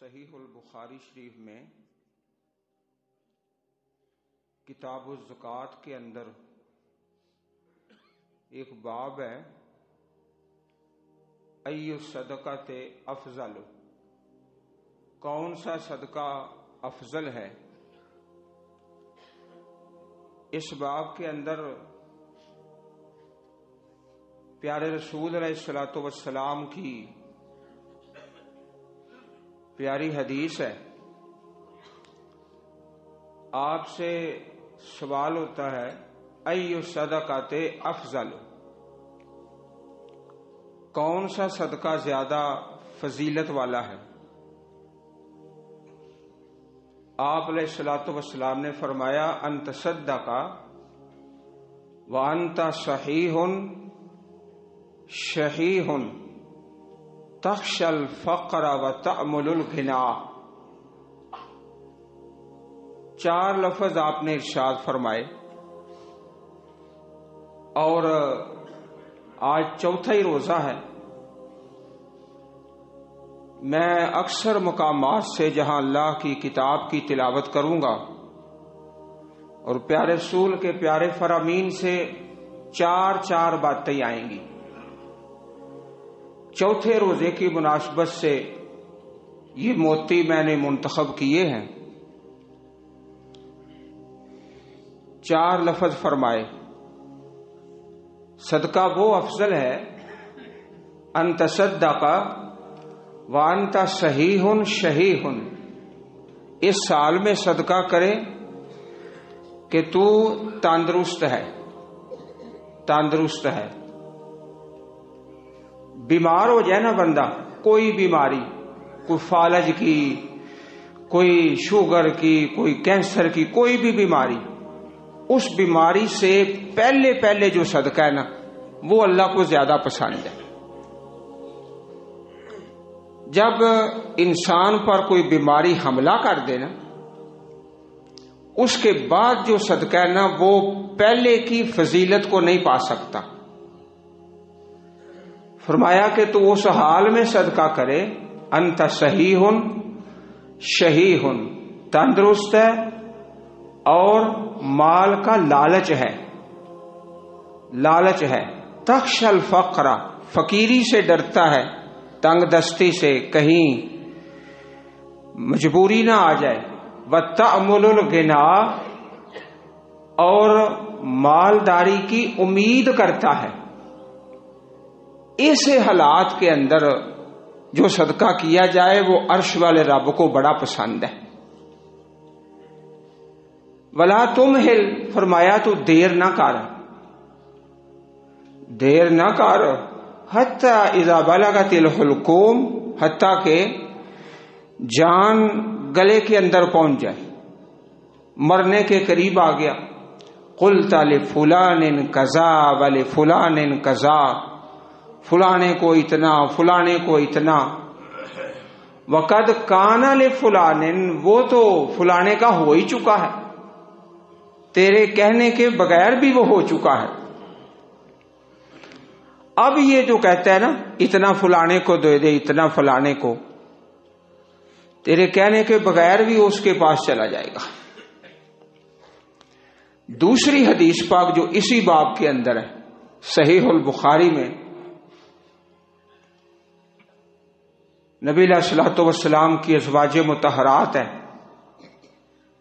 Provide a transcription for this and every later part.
صحیح البخاری شریف میں کتاب الزکوٰۃ کے اندر ایک باب ہے ای الصدقۃ افضل، کون سا صدقہ افضل ہے۔ اس باب کے اندر پیارے رسول علیہ الصلوۃ والسلام کی پیاری حدیث ہے۔ آپ سے سوال ہوتا ہے ای الصدقۃ افضل، کون سا صدقہ زیادہ فضیلت والا ہے۔ آپ علیہ الصلوۃ والسلام نے فرمایا ان تصدق وانت صحیح شحیح تخشى الفقر وتأمل الغنى۔ 4 لفظ آپ نے ارشاد فرمائے، اور آج چوتھا ہی روزہ ہے۔ میں اکثر مقامات سے جہاں اللہ کی کتاب کی تلاوت کروں گا اور پیارے رسول کے پیارے فرامین سے 4 باتیں آئیں گی۔ چوتھے روزے کی مناسبت سے یہ موتی میں نے منتخب کیے ہیں۔ 4 لفظ فرمائے، صدقہ وہ افضل ہے ان تصدق وانت صحیح شحیح، اس سال میں صدقہ کرے کہ تو تندرست ہے۔ بیمار ہو جائے نا بندہ، کوئی بیماری، کوئی فالج کی، کوئی شوگر کی، کوئی کینسر کی، کوئی بھی بیماری، اس بیماری سے پہلے جو صدقہ ہے نا وہ اللہ کو زیادہ پسند ہے۔ جب انسان پر کوئی بیماری حملہ کر دے نا، اس کے بعد جو صدقہ ہے نا وہ پہلے کی فضیلت کو نہیں پا سکتا۔ فرمایا کہ تو اس حال میں صدقہ کرے انت صحیح شحیح، تندرست ہے اور مال کا لالچ ہے، تخشى الفقر، فقیری سے ڈرتا ہے، تنگ دستی سے، کہیں مجبوری نہ آ جائے، وتأمل الغنى، اور مالداری کی امید کرتا ہے۔ ایسے حالات کے اندر جو صدقہ کیا جائے وہ عرش والے رب کو بڑا پسند ہے۔ ولا تمہل، فرمایا تو دیر نہ کر، حتی اذا بلغت الحلقوم، حتیٰ کہ جان گلے کے اندر پہنچ جائے، مرنے کے قریب آ گیا۔ قلت لفلان کذا ولفلان کذا، فلانے کو اتنا، وقد کان لفلان، وہ تو فلانے کا ہو ہی چکا ہے، تیرے کہنے کے بغیر بھی وہ ہو چکا ہے۔ اب یہ جو کہتا ہے نا اتنا فلانے کو دے دے، اتنا فلانے کو، تیرے کہنے کے بغیر بھی اس کے پاس چلا جائے گا۔ دوسری حدیث پاک جو اسی باب کے اندر ہے، صحیح البخاری میں، نبی علیہ الصلوۃ والسلام کی ازواج مطہرات ہے۔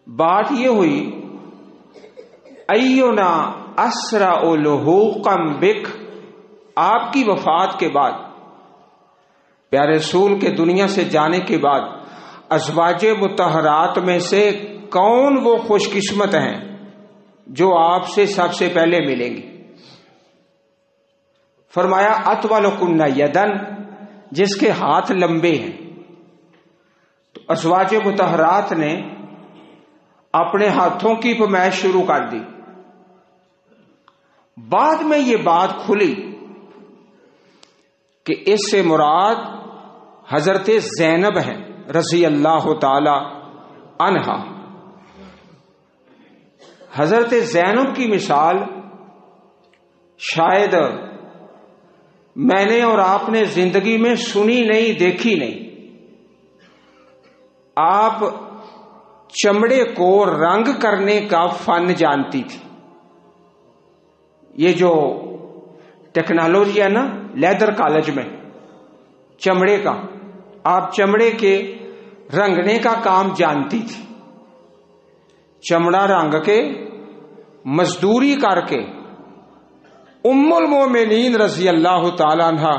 بات یہ ہوئی اینا اسرع لحوقا بک، آپ کی وفات کے بعد، پیارے رسول کے دنیا سے جانے کے بعد، ازواج مطہرات میں سے کون وہ خوش قسمت ہیں جو آپ سے سب سے پہلے ملیں گی۔ فرمایا اطولکن یدن، جس کے ہاتھ لمبے ہیں۔ تو ازواج مطہرات نے اپنے ہاتھوں کی پیمائش شروع کر دی۔ بعد میں یہ بات کھلی کہ اس سے مراد حضرت زینب ہے رضی اللہ تعالی عنہا۔ حضرت زینب کی مثال شاید میں نے اور آپ نے زندگی میں سنی نہیں، دیکھی نہیں۔ آپ چمڑے کو رنگ کرنے کا فن جانتی تھی. یہ جو ٹیکنالوجی ہے نا لیدر کالج میں چمڑے کا، آپ چمڑے کے رنگنے کا کام جانتی تھی. چمڑا رنگ کے مزدوری کر کے ام المومنین رضی اللہ تعالی عنہ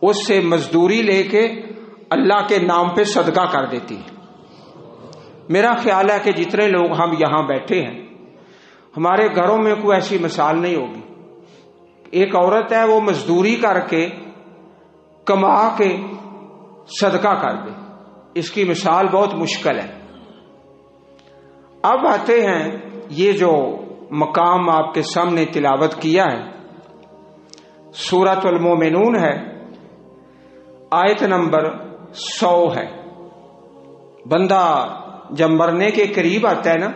اس سے مزدوری لے کے اللہ کے نام پہ صدقہ کر دیتی ہے. میرا خیال ہے کہ جتنے لوگ ہم یہاں بیٹھے ہیں ہمارے گھروں میں کوئی ایسی مثال نہیں ہوگی. ایک عورت ہے وہ مزدوری کر کے کما کے صدقہ کر دے. اس کی مثال بہت مشکل ہے. اب آتے ہیں یہ جو مقام آپ کے سامنے تلاوت کیا ہے سورۃ المومنون ہے، آیت نمبر 100 ہے. بندہ جب مرنے کے قریب آتا ہے نا،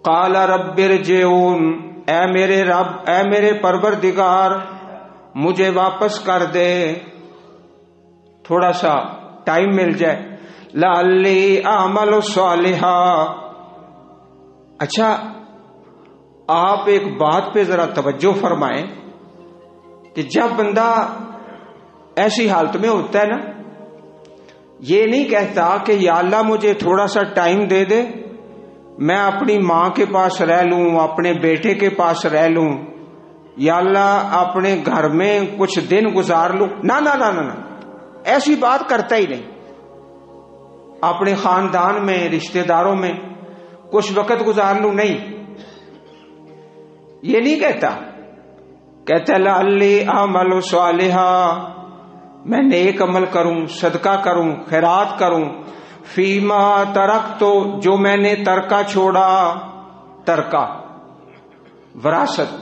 قال رب ارجعون، اے میرے رب، اے میرے پروردگار مجھے واپس کر دے، تھوڑا سا ٹائم مل جائے. لعلی اعمل صالحا. اچھا آپ ایک بات پہ ذرا توجہ فرمائیں کہ جب بندہ ایسی حالت میں ہوتا ہے نا، یہ نہیں کہتا کہ یا اللہ مجھے تھوڑا سا ٹائم دے دے، میں اپنی ماں کے پاس رہ لوں، اپنے بیٹے کے پاس رہ لوں، یا اللہ اپنے گھر میں کچھ دن گزار لوں. نہ نہ نہ نہ، ایسی بات کرتا ہی نہیں. اپنے خاندان میں رشتہ داروں میں کچھ وقت گزار لوں، نہیں، یہ نہیں کہتا. کہتا لعلی اعمل صالحا، میں نیک عمل کروں، صدقہ کروں، خیرات کروں. فیما ترکت، تو جو میں نے ترکہ چھوڑا، ترکہ وراثت،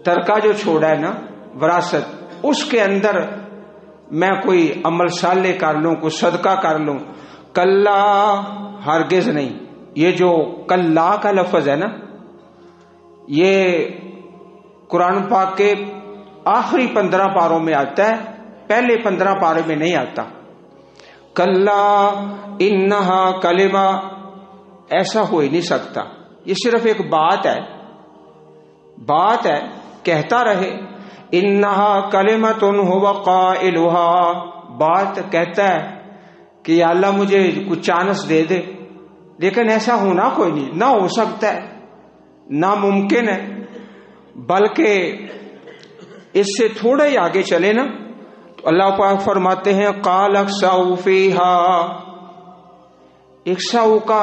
ترکہ جو چھوڑا ہے نا وراثت، اس کے اندر میں کوئی عمل صالح کر لوں، کوئی صدقہ کر لوں. کلا، ہرگز نہیں. یہ جو کلا کا لفظ ہے نا، یہ قرآن پاک کے آخری 15 پاروں میں آتا ہے، پہلے 15 پارے میں نہیں آتا. کلا انہا کلمہ، ایسا ہو ہی نہیں سکتا. یہ صرف ایک بات ہے، بات ہے، کہتا رہے. انہا کلمۃ ھو قائلھا، بات کہتا ہے کہ یا اللہ مجھے کچھ چانس دے دے، لیکن ایسا ہونا کوئی نہیں، نہ ہو سکتا ہے، ناممکن ہے. بلکہ اس سے تھوڑا ہی آگے چلے نا تو اللہ پاک فرماتے ہیں قال اخسؤ فیھا. اخسؤ کا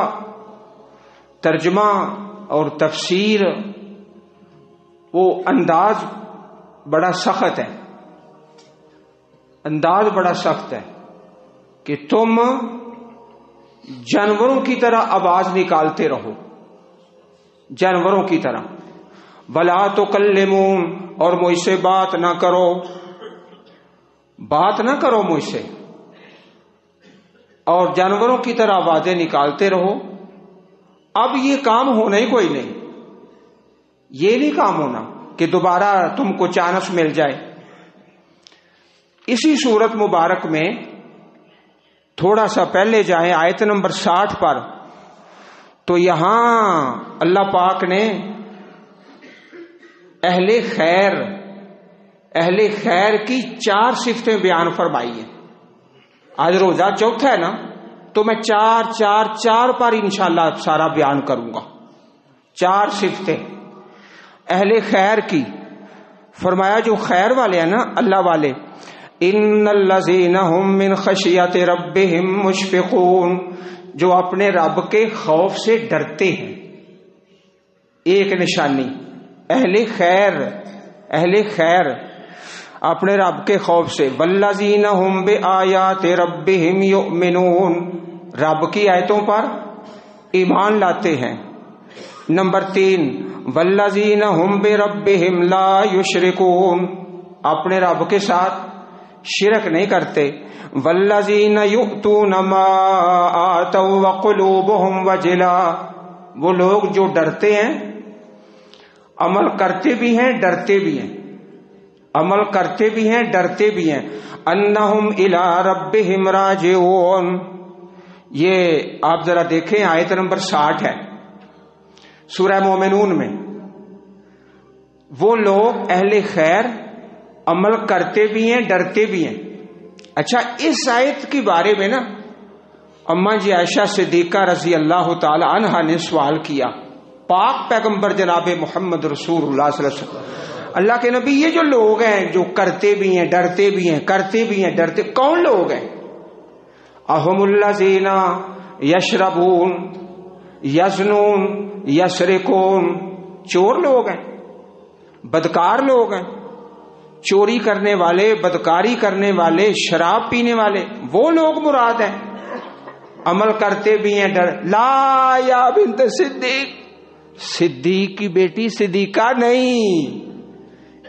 ترجمہ اور تفسیر وہ انداز بڑا سخت ہے، انداز بڑا سخت ہے کہ تم جانوروں کی طرح آواز نکالتے رہو، جانوروں کی طرح. ولا تکلمون، اور مجھ سے بات نہ کرو، بات نہ کرو مجھ سے، اور جانوروں کی طرح آوازیں نکالتے رہو. اب یہ کام ہونا ہی کوئی نہیں، یہ نہیں کام ہونا کہ دوبارہ تم کو چانس مل جائے. اسی سورت مبارک میں تھوڑا سا پہلے جائیں آیت نمبر 60 پر، تو یہاں اللہ پاک نے اہل خیر کی 4 صفتیں بیان فرمائی ہیں. آج روزہ چوتھا ہے نا، تو میں 4 پر انشاءاللہ سارا بیان کروں گا. 4 صفتیں اہل خیر کی. فرمایا جو خیر والے ہیں نا، اللہ والے، ان الذین هم من خشیت ربهم مشفقون، جو اپنے رب کے خوف سے ڈرتے ہیں. ایک نشانی اہل خیر اپنے رب کے خوف سے. والذین هم بآیات ربهم یؤمنون، رب کی آیتوں پر ایمان لاتے ہیں. نمبر 3 والذین هم بربهم لا یشرکون، اپنے رب کے ساتھ شرک نہیں کرتے. والذین یؤتون ما آتوا وقلوبهم وجلا، وہ لوگ جو ڈرتے ہیں، عمل کرتے بھی ہیں، ڈرتے بھی ہیں. عمل کرتے بھی ہیں ڈرتے بھی ہیں. انہم الی ربہم راجعون. یہ آپ ذرا دیکھیں آیت نمبر 60 ہے سورہ مومنون میں. وہ لوگ اہل خیر عمل کرتے بھی ہیں ڈرتے بھی ہیں. اچھا اس آیت کے بارے میں نا اماں جی عائشہ صدیقہ رضی اللہ تعالی عنہا نے سوال کیا پاک پیغمبر جناب محمد رسول اللہ صلی اللہ علیہ وسلم، اللہ کے نبی، یہ جو لوگ ہیں جو کرتے بھی ہیں ڈرتے بھی ہیں کرتے بھی ہیں ڈرتے، کون لوگ ہیں؟ اہم الذین یشربون یزنون یسرقون. چور لوگ ہیں، بدکار لوگ ہیں، چوری کرنے والے، بدکاری کرنے والے، شراب پینے والے، وہ لوگ مراد ہیں. عمل کرتے بھی ہیں ڈر. لا یا بنت صدیق، صدیق کی بیٹی صدیقہ نہیں.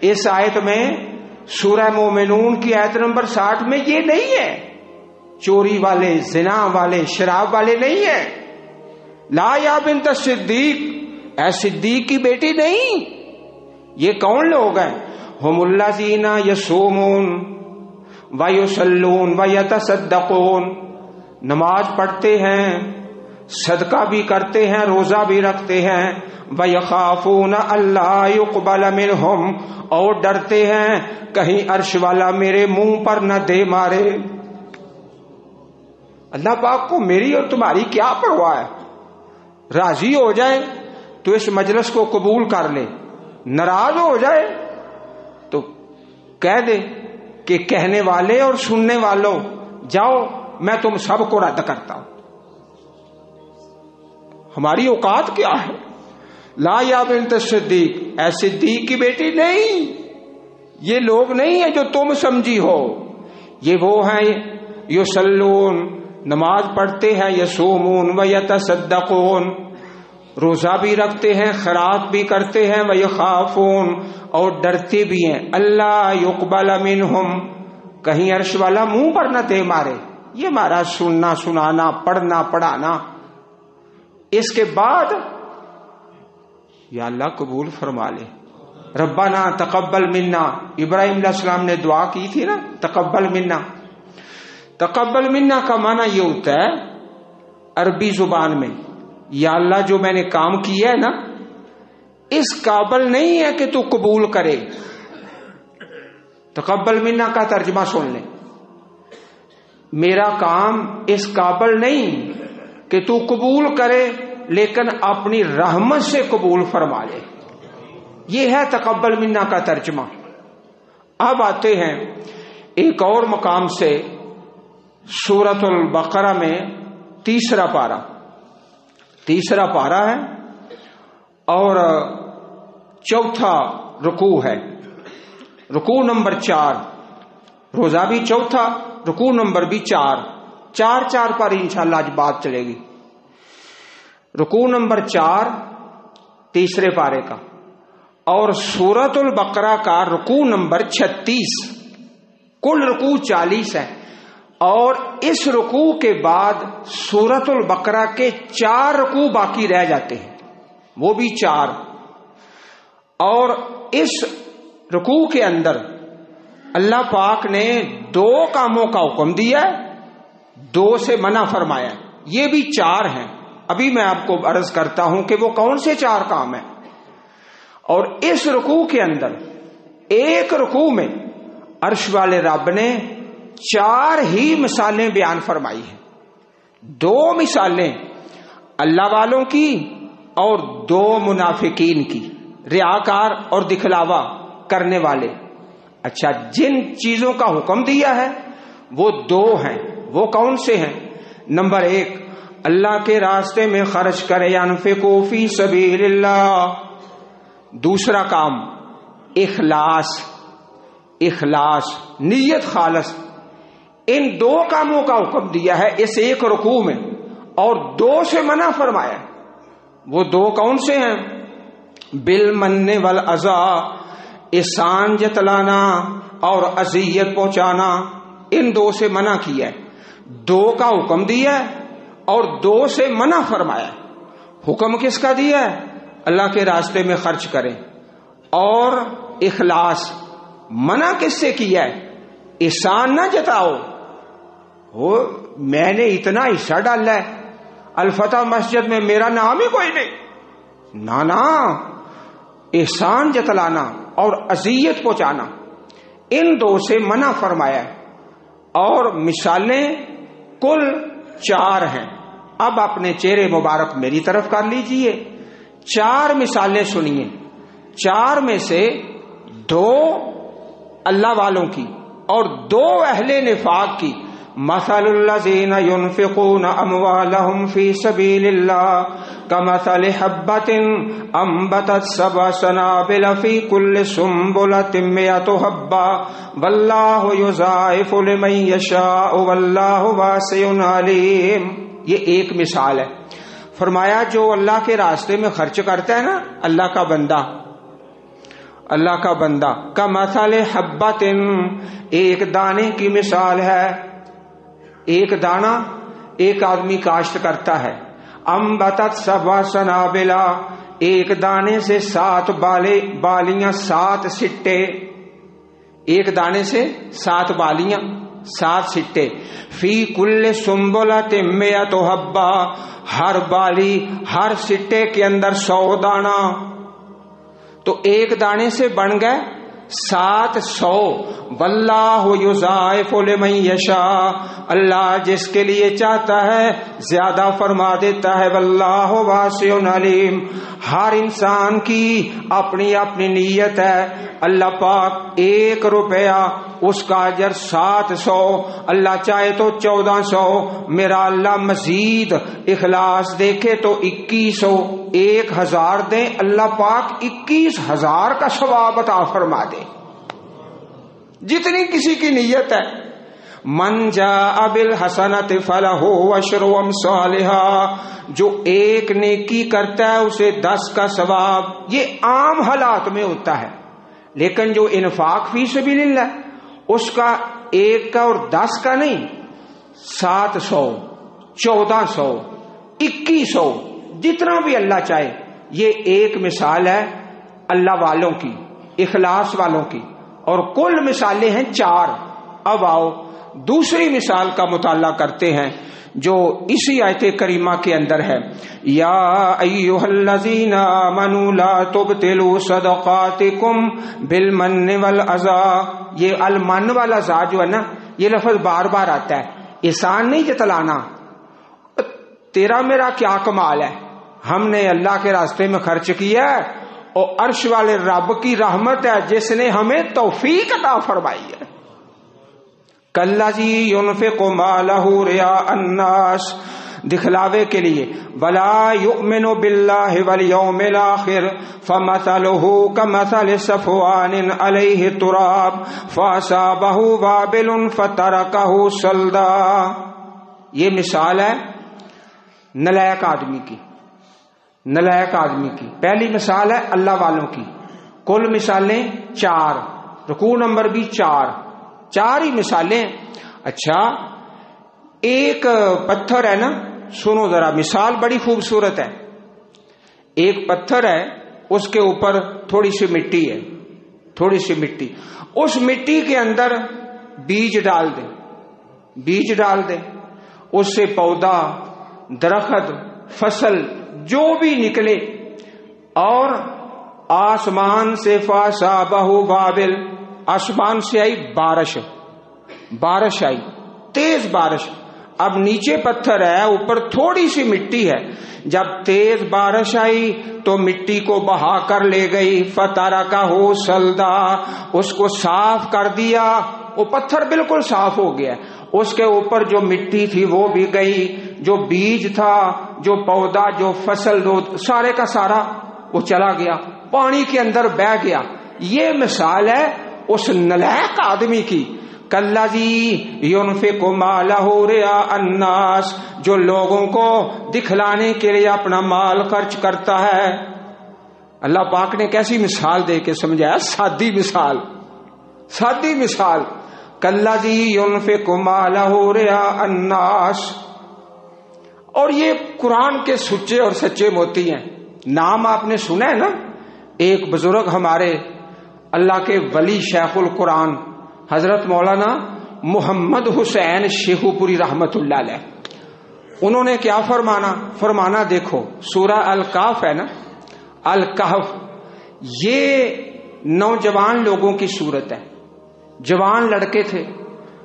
اس آیت میں سورہ مومنون کی آیت نمبر 60 میں یہ نہیں ہے. چوری والے، زنا والے، شراب والے نہیں ہیں. لا یا بنت صدیق، اے صدیق کی بیٹی نہیں. یہ کون لوگ ہیں؟ ہم الذین یصومون ویصلون ویتصدقون. نماز پڑھتے ہیں، صدقہ بھی کرتے ہیں، روزہ بھی رکھتے ہیں. وَيَخَافُونَ أَلَّا يُقْبَلَ مِنْهُمْ، اور ڈرتے ہیں کہیں عرش والا میرے منہ پر نہ دے مارے. اللہ پاک کو میری اور تمہاری کیا پرواہ ہے؟ راضی ہو جائے تو اس مجلس کو قبول کر لے، ناراض ہو جائے تو کہہ دے کہ کہنے والے اور سننے والوں جاؤ میں تم سب کو رد کرتا ہوں. ہماری اوقات کیا ہے؟ لا یا بنت صدیق، اے صدیق کی بیٹی نہیں. یہ لوگ نہیں ہیں جو تم سمجھی ہو. یہ وہ ہیں یصلون، نماز پڑھتے ہیں، یصومون ویتصدقون، روزہ بھی رکھتے ہیں، خیرات بھی کرتے ہیں، ویخافون، اور ڈرتے بھی ہیں، اللہ یقبل منہم، کہیں عرش والا منہ پر نہ دے مارے. یہ ہمارا سننا سنانا پڑھنا پڑھانا. اس کے بعد یا اللہ قبول فرما لے. ربنا تقبل منا، ابراہیم علیہ السلام نے دعا کی تھی نا، تقبل منا. تقبل منا کا معنی یہ ہوتا ہے عربی زبان میں، یا اللہ جو میں نے کام کیا ہے نا اس قابل نہیں ہے کہ تو قبول کرے. تقبل منا کا ترجمہ سن لیں، میرا کام اس قابل نہیں کہ تو قبول کرے لیکن اپنی رحمت سے قبول فرما لے. یہ ہے تقبل منا کا ترجمہ. اب آتے ہیں ایک اور مقام سے، سورۃ البقرہ میں تیسرا پارہ ہے اور چوتھا رکوع ہے، رکوع نمبر 4. روزہ بھی چوتھا، رکوع نمبر بھی 4 پر انشاءاللہ آج بات چلے گی. رکوع نمبر 4 تیسرے پارے کا، اور سورۃ البقرہ کا رکوع نمبر 36. کل رکوع 40 ہے، اور اس رکوع کے بعد سورۃ البقرہ کے 4 رکوع باقی رہ جاتے ہیں، وہ بھی 4. اور اس رکوع کے اندر اللہ پاک نے 2 کاموں کا حکم دیا ہے، 2 سے منع فرمایا. یہ بھی 4 ہیں. ابھی میں آپ کو عرض کرتا ہوں کہ وہ کون سے 4 کام ہیں. اور اس رکوع کے اندر ایک رکوع میں عرش والے رب نے 4 ہی مثالیں بیان فرمائی ہیں. 2 مثالیں اللہ والوں کی اور 2 منافقین کی، ریاکار اور دکھلاوا کرنے والے. اچھا، جن چیزوں کا حکم دیا ہے وہ 2 ہیں. وہ کون سے ہیں؟ نمبر 1، اللہ کے راستے میں خرچ کرے، انفقوا فی سبیل اللہ. دوسرا کام اخلاص، نیت خالص. ان 2 کاموں کا حکم دیا ہے اس ایک رکوع میں، اور 2 سے منع فرمایا. وہ 2 کون سے ہیں؟ بالمن والاذی، احسان جتلانا اور اذیت پہنچانا. ان 2 سے منع کیا ہے. 2 کا حکم دیا ہے اور 2 سے منع فرمایا. حکم کس کا دیا ہے؟ اللہ کے راستے میں خرچ کریں، اور اخلاص، منع کس سے کیا ہے؟ احسان نہ جتاؤ، وہ میں نے اتنا حصہ ڈالا ہے، الفتح مسجد میں میرا نام ہی کوئی نہیں، نانا، احسان جتلانا اور اذیت پہنچانا، ان دو سے منع فرمایا ہے۔ اور مثالیں کل 4 ہیں۔ اب اپنے چہرے مبارک میری طرف کر لیجئے، 4 مثالیں سنیے، 4 میں سے 2 اللہ والوں کی اور 2 اہل نفاق کی۔ مثل الذین ينفقون اموالهم فی سبیل اللہ کمثل حبۃ انبتت 7 سنابل فی کل سنبلۃ 100 حبۃ واللہ یضاعف لمن یشاء واللہ واسع علیم۔ یہ ایک مثال ہے۔ فرمایا جو اللہ کے راستے میں خرچ کرتا ہے نا، اللہ کا بندہ کمثل حبۃ، ایک دانے کی مثال ہے۔ ایک دانہ ایک آدمی کاشت کرتا ہے، انبتت 7 سنابل، ایک دانے سے 7 بالیاں، 7 سٹے، ایک دانے سے 7 بالیاں، 7 سٹے، فی کل سنبلۃ 100 حبۃ، ہر بالی، ہر سٹے کے اندر 100 دانہ، تو ایک دانے سے بن گئے 700۔ واللہ یضاعف لمن یشاء، اللہ جس کے لیے چاہتا ہے زیادہ فرما دیتا ہے۔ واللہ واسع علیم، ہر انسان کی اپنی اپنی نیت ہے۔ اللہ پاک 1 روپیہ اس کا اجر 700، اللہ چاہے تو 1400، میرا اللہ مزید اخلاص دیکھے تو 2100، 1000 دیں، اللہ پاک 21000 کا ثواب عطا فرما دے، جتنی کسی کی نیت ہے۔ من جاء بالحسنۃ فلہ عشر امثالها، جو ایک نیکی کرتا ہے اسے 10 کا ثواب۔ یہ عام حالات میں ہوتا ہے، لیکن جو انفاق فی سبیل اللہ، اس کا 1 کا اور 10 کا نہیں، 700، 1400، 2100، جتنا بھی اللہ چاہے۔ یہ ایک مثال ہے اللہ والوں کی، اخلاص والوں کی، اور کل مثالیں ہیں 4۔ اب آؤ دوسری مثال کا مطالعہ کرتے ہیں جو اسی آیت کریمہ کے اندر ہے۔ یا ایھا الذین آمنوا لا تبطلوا صدقاتکم بالمن والاذی، یہ المن والاذی جو ہے نا، یہ لفظ بار بار آتا ہے۔ احسان نہیں جتلانا، تیرا میرا کیا کمال ہے، ہم نے اللہ کے راستے میں خرچ کیا ہے، اور عرش والے رب کی رحمت ہے جس نے ہمیں توفیق عطا فرمائی ہے۔ کالذی ينفق مالہ رئاء الناس، دکھلاوے کے لیے، ولا یؤمن باللہ والیوم الآخر فمثلہ کمثل صفوان علیہ تراب فاصابہ وابل فترکہ صلدا۔ یہ مثال ہے نلائق آدمی کی، نلائق آدمی کی۔ پہلی مثال ہے اللہ والوں کی، کل مثالیں 4، رکوع نمبر بھی 4 ہی مثالیں۔ اچھا، ایک پتھر ہے نا، سنو ذرا، مثال بڑی خوبصورت ہے۔ ایک پتھر ہے، اس کے اوپر تھوڑی سی مٹی ہے، تھوڑی سی مٹی، اس مٹی کے اندر بیج ڈال دیں، اس سے پودا، درخت، فصل جو بھی نکلے، اور آسمان سے فاصابہ وابل، آسمان سے آئی بارش آئی، تیز بارش۔ اب نیچے پتھر ہے، اوپر تھوڑی سی مٹی ہے، جب تیز بارش آئی تو مٹی کو بہا کر لے گئی، فترکہ صلدا، اس کو صاف کر دیا، وہ پتھر بالکل صاف ہو گیا، اس کے اوپر جو مٹی تھی وہ بھی گئی، جو بیج تھا، جو پودا، جو فصل، سارے کا سارا وہ چلا گیا، پانی کے اندر بہہ گیا۔ یہ مثال ہے اس نلائق آدمی کی، کالذی ينفق مالہ رئاء الناس، جو لوگوں کو دکھلانے کے لیے اپنا مال خرچ کرتا ہے۔ اللہ پاک نے کیسی مثال دے کے سمجھایا، سادی مثال، کالذی ينفق مالہ رئاء الناس۔ اور یہ قرآن کے سچے اور سچے موتی ہیں۔ نام آپ نے سنا ہے نا، ایک بزرگ ہمارے اللہ کے ولی شیخ القرآن حضرت مولانا محمد حسین شیخو پوری رحمت اللہ علیہ، انہوں نے کیا فرمانا دیکھو سورہ الکہف ہے نا، الکہف یہ نوجوان لوگوں کی صورت ہے، جوان لڑکے تھے،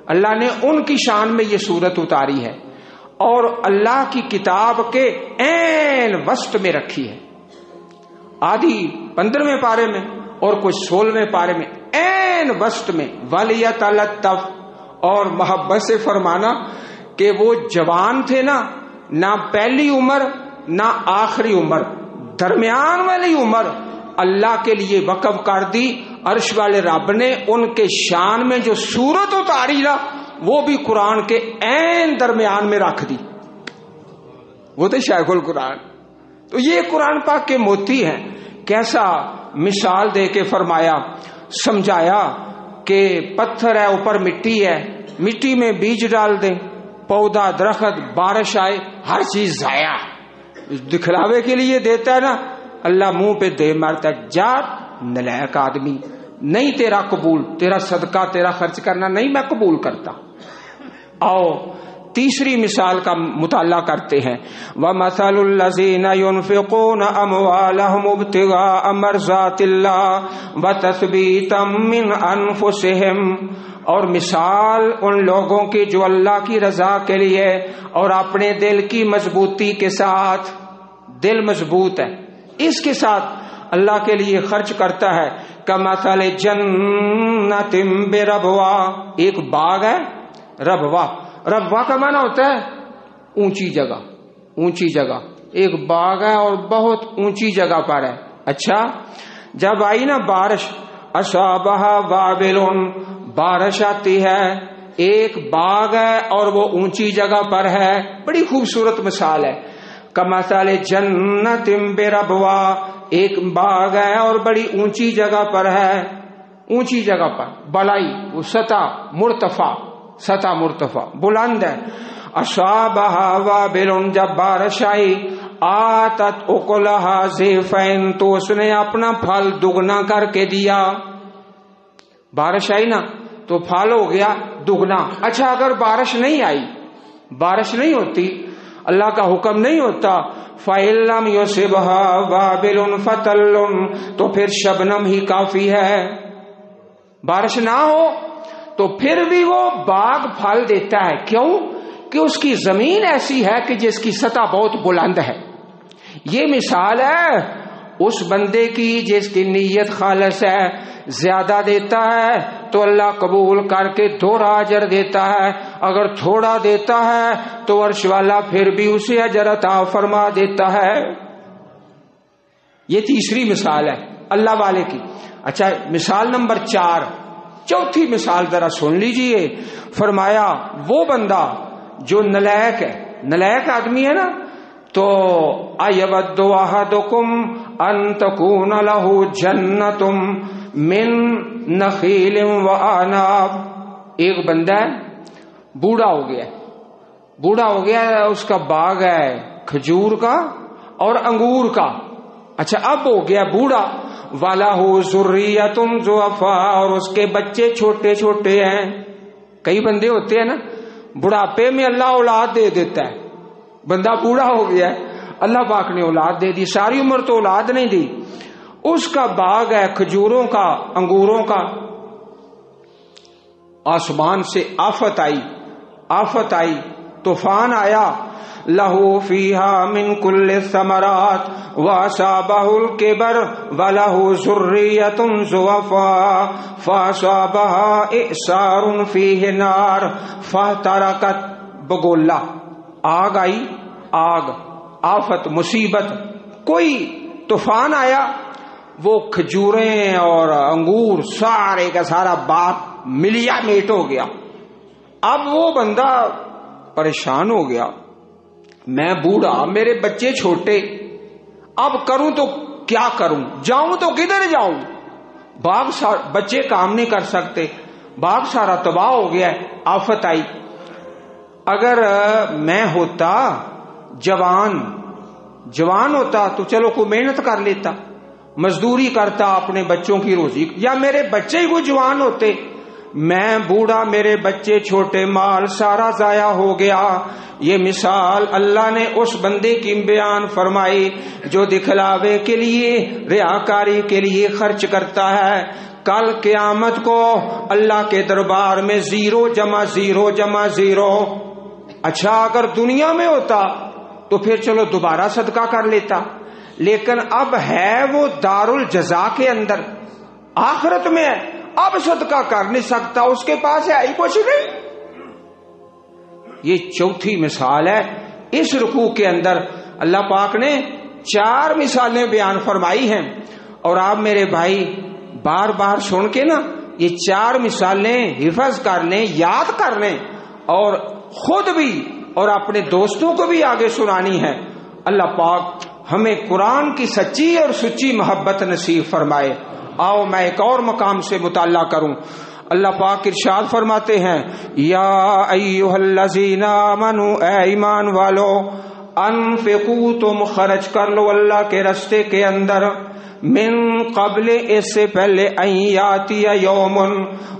اللہ نے ان کی شان میں یہ صورت اتاری ہے اور اللہ کی کتاب کے عین وسط میں رکھی ہے، آدھی 15ویں پارے میں اور کچھ 16ویں پارے میں، عین وسط میں، وَلْيَتَلَطَّفْ، اور محبت سے فرمانا کہ وہ جوان تھے نا، نہ پہلی عمر نہ آخری عمر، درمیان والی عمر اللہ کے لیے وقف کر دی، عرش والے رب نے ان کے شان میں جو صورت اتاری نا وہ بھی قرآن کے عین درمیان میں رکھ دی، وہ تو شیخ القرآن۔ تو یہ قرآن پاک کے موتی ہیں، کیسا مثال دے کے فرمایا، سمجھایا کہ پتھر ہے اوپر مٹی ہے، مٹی میں بیج ڈال دیں، پودا درخت بارش آئے، ہر چیز ضائع، دکھلاوے کے لیے دیتا ہے نا، اللہ منہ پہ دے مارتا ہے، جا نلائق آدمی، نہیں تیرا قبول، تیرا صدقہ تیرا خرچ کرنا نہیں میں قبول کرتا۔ آؤ تیسری مثال کا مطالعہ کرتے ہیں، وَمَثَلُ الَّذِينَ يُنْفِقُونَ أَمْوَالَهُمُ ابْتِغَاءَ مَرْضَاتِ اللَّهِ وَتَثْبِيتًا مِّنْ أَنفُسِهِمْ، اور مثال ان لوگوں کی جو اللہ کی رضا کے لیے اور اپنے دل کی مضبوطی کے ساتھ، دل مضبوط ہے اس کے ساتھ اللہ کے لیے خرچ کرتا ہے، کَمَثَلِ جَنَّةٍ بِرَبْوَةٍ، ایک باغ ہے، ربوہ، ربوہ کا معنی ہوتا ہے اونچی جگہ، اونچی جگہ، ایک باغ ہے اور بہت اونچی جگہ پر ہے۔ اچھا جب آئی نا بارش، اصابہا وابل، بارش آتی ہے، ایک باغ ہے اور وہ اونچی جگہ پر ہے، بڑی خوبصورت مثال ہے، کمثل جنت بربوہ، ایک باغ ہے اور بڑی اونچی جگہ پر ہے، اونچی جگہ پر، بلائی وہ سطح مرتفع بلند ہے، اصابہا وابل، جب بارش آئی، آتت اکلہا ضعفین، تو اس نے اپنا پھل دگنا کر کے دیا، بارش آئی نا تو پھل ہو گیا دگنا۔ اچھا اگر بارش نہیں آئی، بارش نہیں ہوتی، اللہ کا حکم نہیں ہوتا، فَإِن لَّمْ يُصِبْهَا وَابِلٌ فَطَلٌّ، تو پھر شبنم ہی کافی ہے، بارش نہ ہو تو پھر بھی وہ باغ پھل دیتا ہے، کیوں کہ اس کی زمین ایسی ہے کہ جس کی سطح بہت بلند ہے۔ یہ مثال ہے اس بندے کی جس کی نیت خالص ہے، زیادہ دیتا ہے تو اللہ قبول کر کے دوہرا اجر دیتا ہے، اگر تھوڑا دیتا ہے تو عرش والا پھر بھی اسے اجر عطا فرما دیتا ہے۔ یہ تیسری مثال ہے اللہ والے کی۔ اچھا مثال نمبر 4، چوتھی مثال ذرا سن لیجئے، فرمایا وہ بندہ جو نلائق ہے، نلائق آدمی ہے نا، تو اَيَوَدُّ أَحَدُكُمْ أَن تَكُونَ لَهُ جَنَّةٌ مِّن نَخِيلٍ وَأَعْنَابٍ، ایک بندہ ہے بوڑھا ہو گیا ہے، اس کا باغ ہے کھجور کا اور انگور کا، اچھا اب ہو گیا بوڑھا، وَلَهُ ذُرِّيَّةٌ ضُعَفَاءُ، اور اس کے بچے چھوٹے چھوٹے ہیں۔ کئی بندے ہوتے ہیں نا بڑھاپے میں اللہ اولاد دے دیتا ہے، بندہ بوڑھا ہو گیا ہے، اللہ پاک نے اولاد دے دی، ساری عمر تو اولاد نہیں دی، اس کا باغ ہے کھجوروں کا انگوروں کا، آسمان سے آفت آئی، طوفان آیا، لہو فیہا من کل الثمرات واصابہ الکبر ولہ ذریۃ ضعفاء فاصابہا اعصار فیہ نار فاحترقت، بگولا، آگ آئی، آگ، آفت، مصیبت، کوئی طوفان آیا، وہ کھجوریں اور انگور سارے کا سارا باغ ملیا میٹ ہو گیا۔ اب وہ بندہ پریشان ہو گیا، میں بوڑھا، میرے بچے چھوٹے، اب کروں تو کیا کروں، جاؤں تو کدھر جاؤں، باغ بچے کام نہیں کر سکتے، باغ سارا تباہ ہو گیا ہے، آفت آئی۔ اگر میں ہوتا جوان ہوتا تو چلو کوئی محنت کر لیتا، مزدوری کرتا اپنے بچوں کی روزی، یا میرے بچے ہی کوئی جوان ہوتے، میں بوڑھا، میرے بچے چھوٹے، مال سارا ضائع ہو گیا۔ یہ مثال اللہ نے اس بندے کی بیان فرمائی جو دکھلاوے کے لیے، ریاکاری کے لیے خرچ کرتا ہے۔ کل قیامت کو اللہ کے دربار میں 0 جمع 0 جمع 0۔ اچھا اگر دنیا میں ہوتا تو پھر چلو دوبارہ صدقہ کر لیتا، لیکن اب ہے وہ دار الجزا کے اندر، آخرت میں ہے، اب صدقہ کر نہیں سکتا، اس کے پاس ہے ہی کچھ نہیں۔ یہ چوتھی مثال ہے۔ اس رکوع کے اندر اللہ پاک نے 4 مثالیں بیان فرمائی ہیں، اور آپ میرے بھائی بار بار سن کے نا یہ 4 مثالیں حفظ کر لیں، یاد کر لیں، اور خود بھی اور اپنے دوستوں کو بھی آگے سنانی ہے۔ اللہ پاک ہمیں قرآن کی سچی اور سچی محبت نصیب فرمائے۔ آؤ میں ایک اور مقام سے مطالعہ کروں۔ اللہ پاک ارشاد فرماتے ہیں، یا ایھا الذین آمنوا، اے ایمان والو، انفقوا، تم خرچ کر لو اللہ کے راستے کے اندر، من قبل، اس سے پہلے، ان یاتی یوم،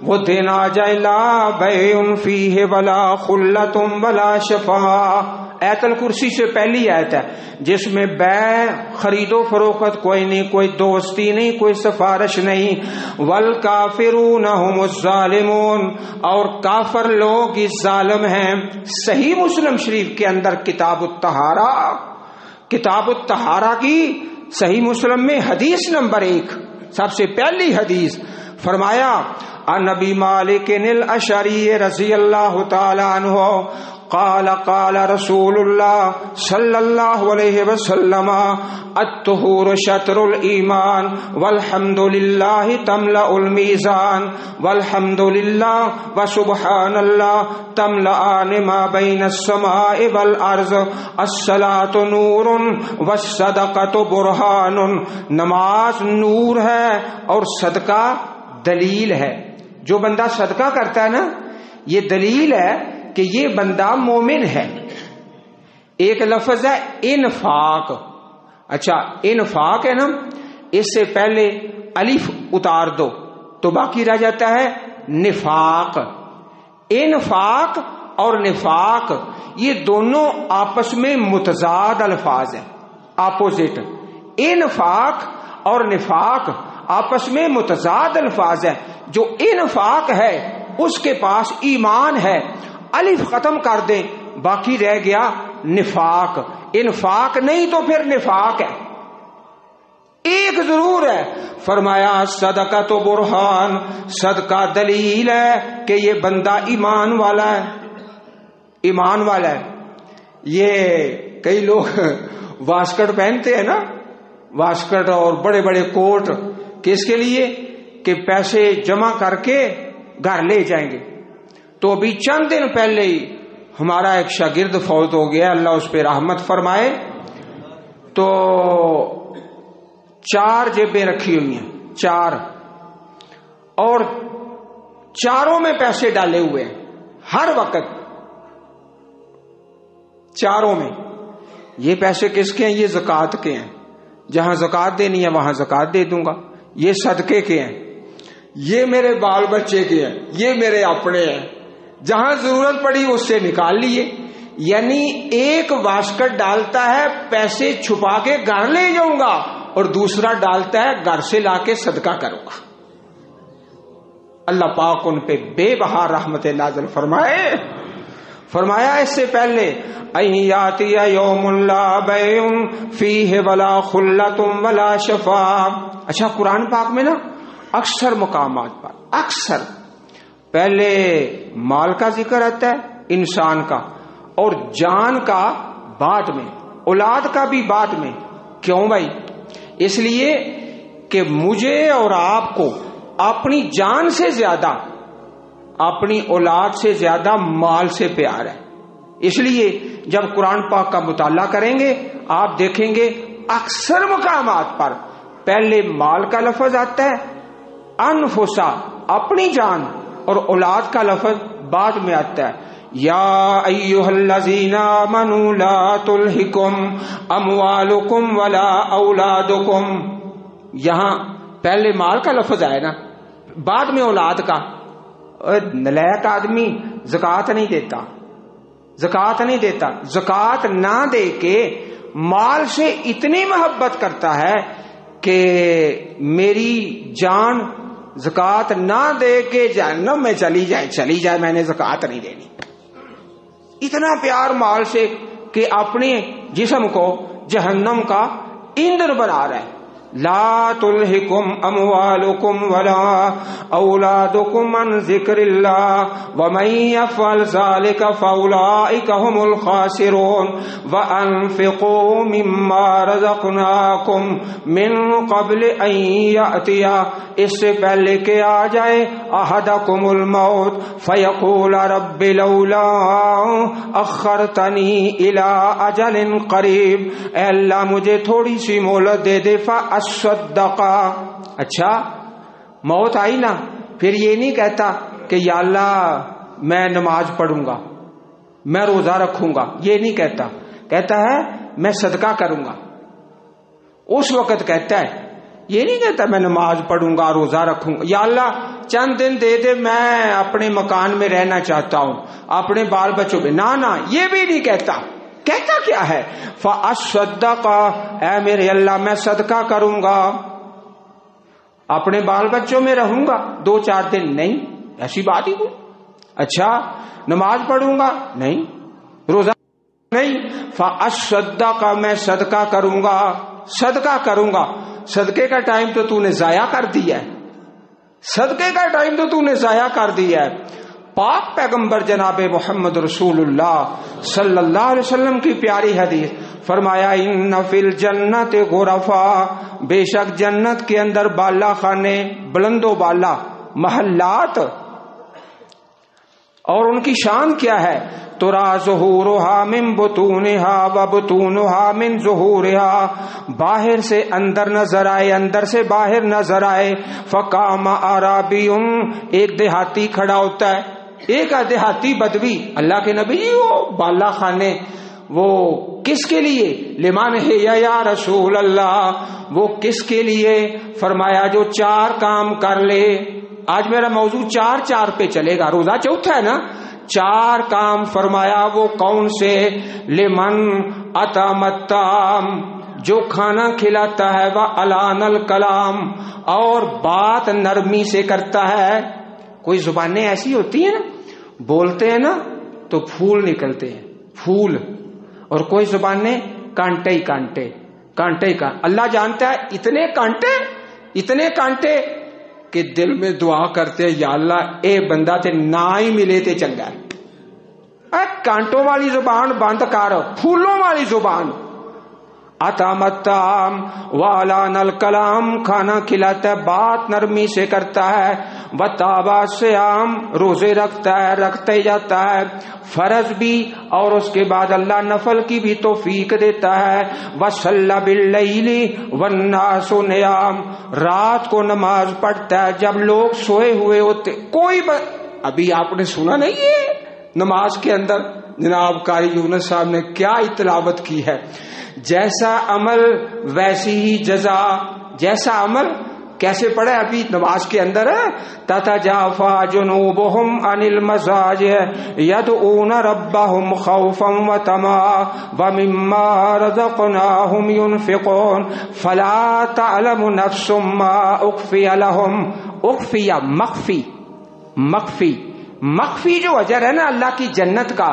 وہ دن آ جائے، لا بیع فیہ ولا خلۃ ولا شفاعۃ، آیت الکرسی سے پہلی آیت ہے جس میں بیع، خرید و فروخت کوئی نہیں، کوئی دوستی نہیں، کوئی سفارش نہیں، والکافرون هم الظالمون، اور کافر لوگ ہی ظالم ہیں۔ صحیح مسلم شریف کے اندر کتاب الطہارہ کی صحیح مسلم میں حدیث نمبر 1، سب سے پہلی حدیث فرمایا، عن ابی مالک الاشعری رضی اللہ تعالی عنہ قال قال رسول اللہ صلی اللہ علیہ وسلم، الطہور شطر الایمان، والحمد للہ تملأ المیزان، والحمد للہ وسبحان اللہ تملأان ما بین السماء والارض، الصلاۃ نور والصدقۃ برہان، نماز نور ہے اور صدقہ دلیل ہے۔ جو بندہ صدقہ کرتا ہے نا، یہ دلیل ہے کہ یہ بندہ مومن ہے۔ ایک لفظ ہے انفاق۔ اچھا انفاق ہے نا، اس سے پہلے الف اتار دو تو باقی رہ جاتا ہے نفاق۔ انفاق اور نفاق یہ دونوں آپس میں متضاد الفاظ ہیں، اپوزٹ۔ انفاق اور نفاق آپس میں متضاد الفاظ ہیں۔ جو انفاق ہے اس کے پاس ایمان ہے، الف ختم کر دیں باقی رہ گیا نفاق۔ انفاق نہیں تو پھر نفاق ہے۔ ایک ضرور ہے، فرمایا صدقہ تو برہان، صدقہ دلیل ہے کہ یہ بندہ ایمان والا ہے، ایمان والا ہے۔ یہ کئی لوگ واسکٹ پہنتے ہیں نا، واسکٹ اور بڑے بڑے کوٹ، کس کے لیے؟ کہ پیسے جمع کر کے گھر لے جائیں گے۔ تو ابھی چند دن پہلے ہی ہمارا ایک شاگرد فوت ہو گیا، اللہ اس پہ رحمت فرمائے، تو 4 جیبیں رکھی ہوئی ہیں، 4، اور چاروں میں پیسے ڈالے ہوئے ہیں ہر وقت، چاروں میں۔ یہ پیسے کس کے ہیں؟ یہ زکوٰۃ کے ہیں، جہاں زکوٰۃ دینی ہے وہاں زکوٰۃ دے دوں گا۔ یہ صدقے کے ہیں، یہ میرے بال بچے کے ہیں، یہ میرے اپنے ہیں، جہاں ضرورت پڑی اس سے نکال لیے۔ یعنی ایک واسکٹ ڈالتا ہے پیسے چھپا کے گھر لے جاؤں گا، اور دوسرا ڈالتا ہے گھر سے لا کے صدقہ کروں گا۔ اللہ پاک ان پہ بے بہا رحمت نازل فرمائے۔ فرمایا اس سے پہلے، ان یاتی یوم لا بیع فیہ ولا خلۃ ولا شفاعۃ۔ اچھا قرآن پاک میں نا اکثر مقامات پر اکثر پہلے مال کا ذکر آتا ہے، انسان کا، اور جان کا بعد میں، اولاد کا بھی بعد میں۔ کیوں بھائی؟ اس لیے کہ مجھے اور آپ کو اپنی جان سے زیادہ، اپنی اولاد سے زیادہ مال سے پیار ہے۔ اس لیے جب قرآن پاک کا مطالعہ کریں گے آپ دیکھیں گے اکثر مقامات پر پہلے مال کا لفظ آتا ہے، انفسا اپنی جان، اور اولاد کا لفظ بعد میں آتا ہے۔ یا ایھا الذین آمنوا لا تلھکم اموالکم ولا اولادکم، یہاں پہلے مال کا لفظ آیا نا، بعد میں اولاد کا. نلائق آدمی زکوٰۃ نہیں دیتا، زکوٰۃ نہیں دیتا. زکوٰۃ نہ دے کے مال سے اتنی محبت کرتا ہے کہ میری جان زکوٰۃ نہ دے کے جہنم میں چلی جائے میں نے زکوٰۃ نہیں دینی. اتنا پیار مال سے کہ اپنے جسم کو جہنم کا ایندھن بنا رہا ہے. لا تلہکم اموالکم ولا اولادکم عن ذکر اللہ ومن یفعل ذلک فاولئک هم الخاسرون وانفقوا مما رزقناکم من قبل ان یأتی، اس سے پہلے کہ آ جائے احدکم الموت فیقول رب لولا اخرتنی الی اجل قریب، اے اللہ مجھے تھوڑی سی مہلت دے دے فاصدقا. اچھا موت آئی نا، پھر یہ نہیں کہتا کہ یا اللہ میں نماز پڑھوں گا، میں روزہ رکھوں گا، یہ نہیں کہتا. کہتا ہے میں صدقہ کروں گا. اس وقت کہتا ہے، یہ نہیں کہتا میں نماز پڑھوں گا روزہ رکھوں گا، یا اللہ چند دن دے دے میں اپنے مکان میں رہنا چاہتا ہوں، اپنے بال بچوں میں، نہ یہ بھی نہیں کہتا. کہتا کیا ہے؟ فاصدق، اے میرے اللہ میں صدقہ کروں گا، اپنے بال بچوں میں رہوں گا 2-4 دن، نہیں ایسی بات ہی کوئی. اچھا نماز پڑھوں گا، نہیں روزہ نہیں. فاصدق، میں صدقہ کروں گا، صدقہ کروں گا. صدقے کا ٹائم تو نے ضائع کر دیا ہے، صدقے کا ٹائم تو نے ضائع کر دیا ہے. پاک پیغمبر جناب محمد رسول اللہ صلی اللہ علیہ وسلم کی پیاری حدیث، فرمایا ان فی الجنت غرفا، بے شک جنت کے اندر بالا خانے، بلند و بالا محلات، اور ان کی شان کیا ہے؟ ترا ظہورها من بطونها وبطونها من ظہورها، باہر سے اندر نظر آئے، اندر سے باہر نظر آئے. فقام اعرابی، ایک دیہاتی کھڑا ہوتا ہے، ایک دیہاتی بدوی. اللہ کے نبی وہ بالا خانے وہ کس کے لیے؟ لمن ہے یا رسول اللہ، وہ کس کے لیے؟ فرمایا جو 4 کام کر لے. آج میرا موضوع 4 پہ چلے گا، روزہ چوتھا ہے نا. 4 کام فرمایا، وہ کون سے؟ لمن اطعم الطعام، جو کھانا کھلاتا ہے، وَأَلَانَ الْكَلَامِ، اور بات نرمی سے کرتا ہے. کوئی زبانیں ایسی ہوتی ہیں نا، بولتے ہیں نا تو پھول نکلتے ہیں، پھول. اور کوئی زبانیں کانٹے ہی کانٹے. اللہ جانتا ہے اتنے کانٹے کہ دل میں دعا کرتے یا اللہ اے بندہ تے نہ ہی ملے تے چنگا ہے. کانٹوں والی زبان بند کر، پھولوں والی زبان. اطعم الطعام وَأَلَانَ الْكَلَامِ، کھانا کھلاتا ہے، بات نرمی سے کرتا ہے. وَتَابَ الصِّيَامِ، روزے رکھتا ہے، رکھتے جاتا ہے، فرض بھی اور اس کے بعد اللہ نفل کی بھی توفیق دیتا ہے. وَصَلَّى بِاللَّيْلِ وَالنَّاسُ نِيَامٌ، رات کو نماز پڑھتا ہے جب لوگ سوئے ہوئے ہوتے. ابھی آپ نے سنا نہیں ہے نماز کے اندر جناب قاری یونس صاحب نے کیا تلاوت کی ہے؟ جیسا عمل ویسی ہی جزا. جیسا عمل کیسے پڑھے ابھی نماز کے اندر ہے؟ تتجافا جنوبهم عن المضاجع يدعون ربهم خوفا وطمعا ومما رزقناهم ينفقون فلا تعلم نفس ما اخفي لهم. اخفی مخفی جو اجر ہے نا اللہ کی جنت کا.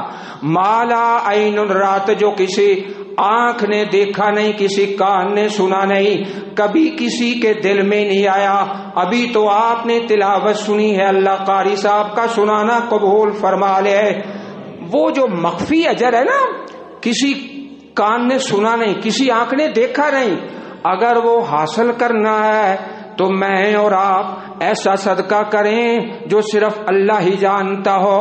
مالا عین، رات جو کسی آنکھ نے دیکھا نہیں، کسی کان نے سنا نہیں، کبھی کسی کے دل میں نہیں آیا. ابھی تو آپ نے تلاوت سنی ہے، اللہ قاری صاحب کا سنانا قبول فرما لے. وہ جو مخفی اجر ہے نا، کسی کان نے سنا نہیں، کسی آنکھ نے دیکھا نہیں، اگر وہ حاصل کرنا ہے تو میں اور آپ ایسا صدقہ کریں جو صرف اللہ ہی جانتا ہو،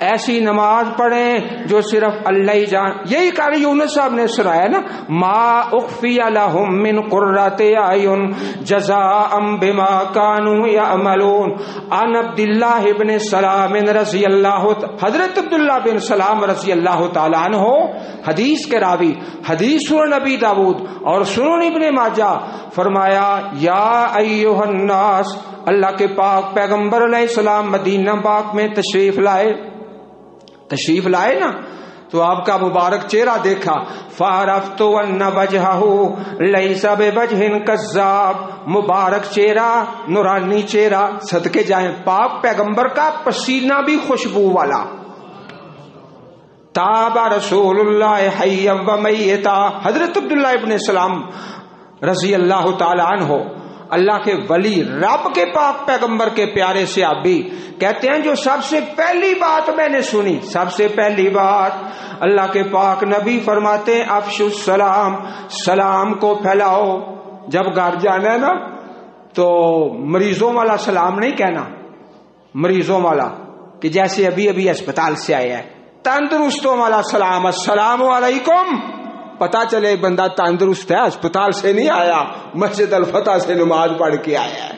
ایسی نماز پڑھیں جو صرف اللہ ہی یہی قاری یونس صاحب نے سنایا نا، ما اخفی لہم من قرۃ اعین جزاء بما كانوا يعملون عن عبد اللہ بن سلام رضی اللہ، حضرت عبداللہ بن سلام رضی اللہ تعالی عنہ حدیث کے راوی، حدیث سنن نبی داؤد اور سنن ابن ماجہ، فرمایا یا ایھا الناس، اللہ کے پاک پیغمبر علیہ السلام مدینہ پاک میں تشریف لائے نا، تو آپ کا مبارک چہرہ دیکھا، فعرفت ان وجهه ليس بوجه كذاب، مبارک چہرہ، نورانی چہرہ، صدقے جائیں پاک پیغمبر کا پسینہ بھی خوشبو والا، تاب رسول اللہ حیا و میتا، حضرت عبداللہ ابن سلام رضی اللہ تعالی عنہ اللہ کے ولی، رب کے پاک پیغمبر کے پیارے صحابی، کہتے ہیں جو سب سے پہلی بات میں نے سنی، سب سے پہلی بات اللہ کے پاک نبی فرماتے ہیں افشوا السلام، سلام کو پھیلاؤ۔ جب گھر جانا ہے نا تو مریضوں والا سلام نہیں کہنا، مریضوں والا کہ جیسے ابھی ابھی اسپتال سے آیا ہے، تندرستوں والا سلام، السلام علیکم، پتا چلے بندہ تندرست ہے، اسپتال سے نہیں آیا، مسجد الفتح سے نماز پڑھ کے آیا ہے۔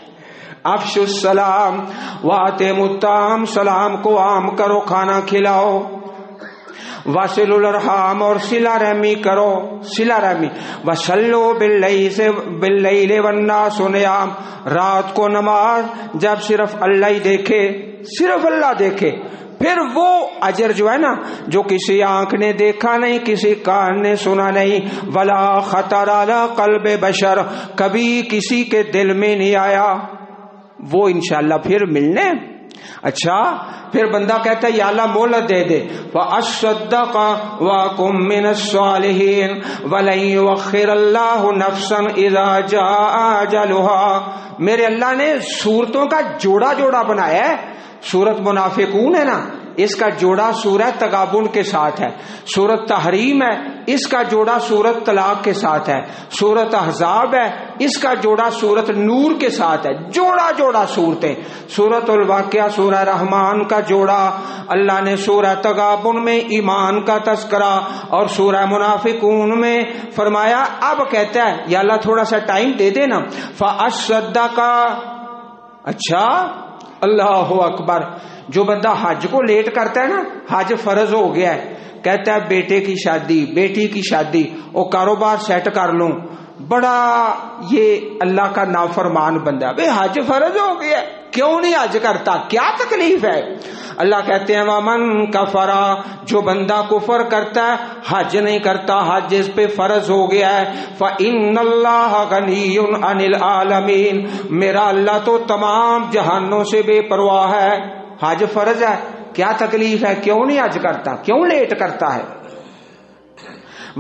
افشوا السلام واتموا الطعام، سلام کو عام کرو، کھانا کھلاؤ، واصلوا الارحام، اور صلہ رحمی کرو، صلہ رحمی، وصلوا باللیل والناس نیام، رات کو نماز جب صرف اللہ ہی دیکھے، صرف اللہ دیکھے، پھر وہ اجر جو ہے نا جو کسی آنکھ نے دیکھا نہیں، کسی کان نے سنا نہیں، ولا خطر علی قلب بشر، کبھی کسی کے دل میں نہیں آیا، وہ انشاءاللہ پھر ملنے۔ اچھا پھر بندہ کہتا ہے یا اللہ مہلت دے دے، فاصدق واکم من الصالحین ولن یؤخر اللہ نفسا اذا جاء اجلها، میرے اللہ نے صورتوں کا جوڑا جوڑا بنایا ہے، سورت منافقون ہے نا، اس کا جوڑا سورت تغابن کے ساتھ ہے، سورت تحریم ہے، اس کا جوڑا سورت طلاق کے ساتھ ہے، سورت احزاب ہے، اس کا جوڑا سورت نور کے ساتھ ہے، جوڑا جوڑا صورتیں، سورت الواقعہ سورہ رحمان کا جوڑا اللہ نے سورہ تغابن میں ایمان کا تذکرہ اور سورہ منافقون میں فرمایا۔ اب کہتا ہے یا اللہ تھوڑا سا ٹائم دے دے نا، فاصدق، اچھا اللہ اکبر، جو بندہ حج کو لیٹ کرتا ہے نا، حج فرض ہو گیا ہے، کہتا ہے بیٹے کی شادی، بیٹی کی شادی، اور کاروبار سیٹ کر لوں، بڑا یہ اللہ کا نافرمان بندہ، بے حج فرض ہو گیا ہے، کیوں نہیں حج کرتا، کیا تکلیف ہے؟ اللہ کہتے ہیں ومن کفرا، جو بندہ کفر کرتا ہے، حج نہیں کرتا، حج اس پہ فرض ہو گیا ہے، فإن اللہ غنی عن العالمین، میرا اللہ تو تمام جہانوں سے بے پرواہ ہے، حج فرض ہے، کیا تکلیف ہے، کیوں نہیں حج کرتا، کیوں لیٹ کرتا ہے؟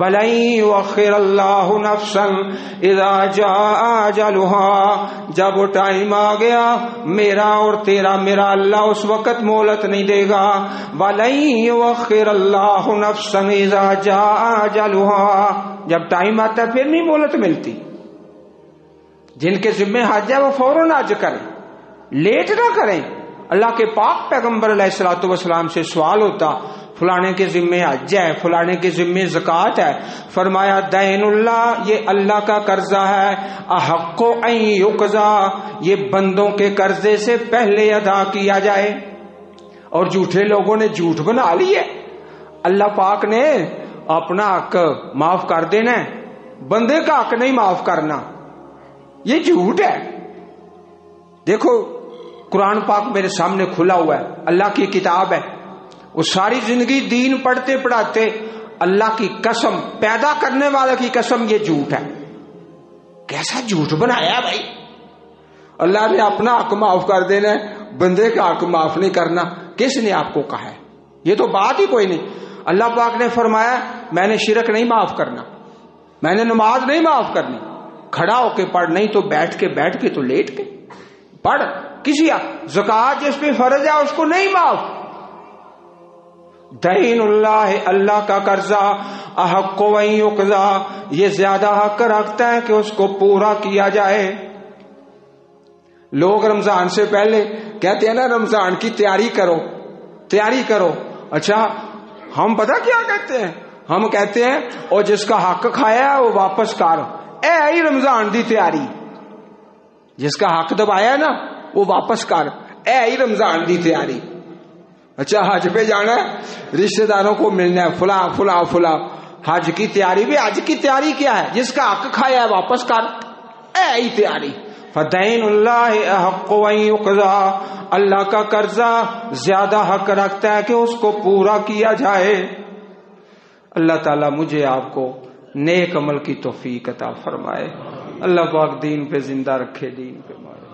وَلَن يُؤَخِّرَ اللَّهُ نَفْسًا إِذَا جَاءَ أَجَلُهَا، جب وہ ٹائم آ گیا میرا اور تیرا، میرا اللہ اس وقت مہلت نہیں دے گا۔ وَلَن يُؤَخِّرَ اللَّهُ نَفْسًا إِذَا جَاءَ أَجَلُهَا، جب ٹائم آتا ہے پھر نہیں مہلت ملتی۔ جن کے ذمہ حج ہے وہ فوراً حج کریں، لیٹ نہ کریں۔ اللہ کے پاک پیغمبر علیہ الصلوۃ والسلام سے سوال ہوتا، فلانے کے ذمے حج ہے، فلانے کے ذمے زکوٰۃ ہے، فرمایا دین اللہ، یہ اللہ کا قرضہ ہے، احق ان یقضا، یہ بندوں کے قرضے سے پہلے ادا کیا جائے، اور جھوٹے لوگوں نے جھوٹ بنا لی ہے، اللہ پاک نے اپنا حق معاف کر دینا ہے، بندے کا حق نہیں معاف کرنا، یہ جھوٹ ہے۔ دیکھو قرآن پاک میرے سامنے کھلا ہوا ہے، اللہ کی کتاب ہے، وہ ساری زندگی دین پڑھتے پڑھاتے، اللہ کی قسم، پیدا کرنے والا کی قسم، یہ جھوٹ ہے۔ کیسا جھوٹ بنایا بھائی، اللہ نے اپنا حق معاف کر دینا ہے، بندے کا حق معاف نہیں کرنا، کس نے آپ کو کہا ہے؟ یہ تو بات ہی کوئی نہیں۔ اللہ پاک نے فرمایا میں نے شرک نہیں معاف کرنا، میں نے نماز نہیں معاف کرنی، کھڑا ہو کے پڑھ، نہیں تو بیٹھ کے تو لیٹ کے پڑھ، کسی زکوٰۃ جس پہ فرض ہے اس کو نہیں معاف۔ دین اللہ، اللہ کا قرضہ، احق ان یقضا، یہ زیادہ حق رکھتا ہے کہ اس کو پورا کیا جائے۔ لوگ رمضان سے پہلے کہتے ہیں نا رمضان کی تیاری کرو. اچھا ہم پتہ کیا کہتے ہیں؟ ہم کہتے ہیں اور جس کا حق کھایا وہ واپس کر. اے رمضان دی تیاری، جس کا حق دبایا ہے نا وہ واپس کر. اے رمضان دی تیاری. اچھا حج پہ جانا ہے، رشتہ داروں کو ملنا ہے، فلاں فلاں فلاں، حج کی تیاری بھی. حج کی تیاری کیا ہے؟ جس کا حق کھایا ہے واپس کر. اے تیاری. فدین اللہ احق ان یقضی، اللہ کا قرضہ زیادہ حق رکھتا ہے کہ اس کو پورا کیا جائے. اللہ تعالیٰ مجھے آپ کو نیک عمل کی توفیق عطا فرمائے. اللہ پاک دین پہ زندہ رکھے، دین پہ مارے.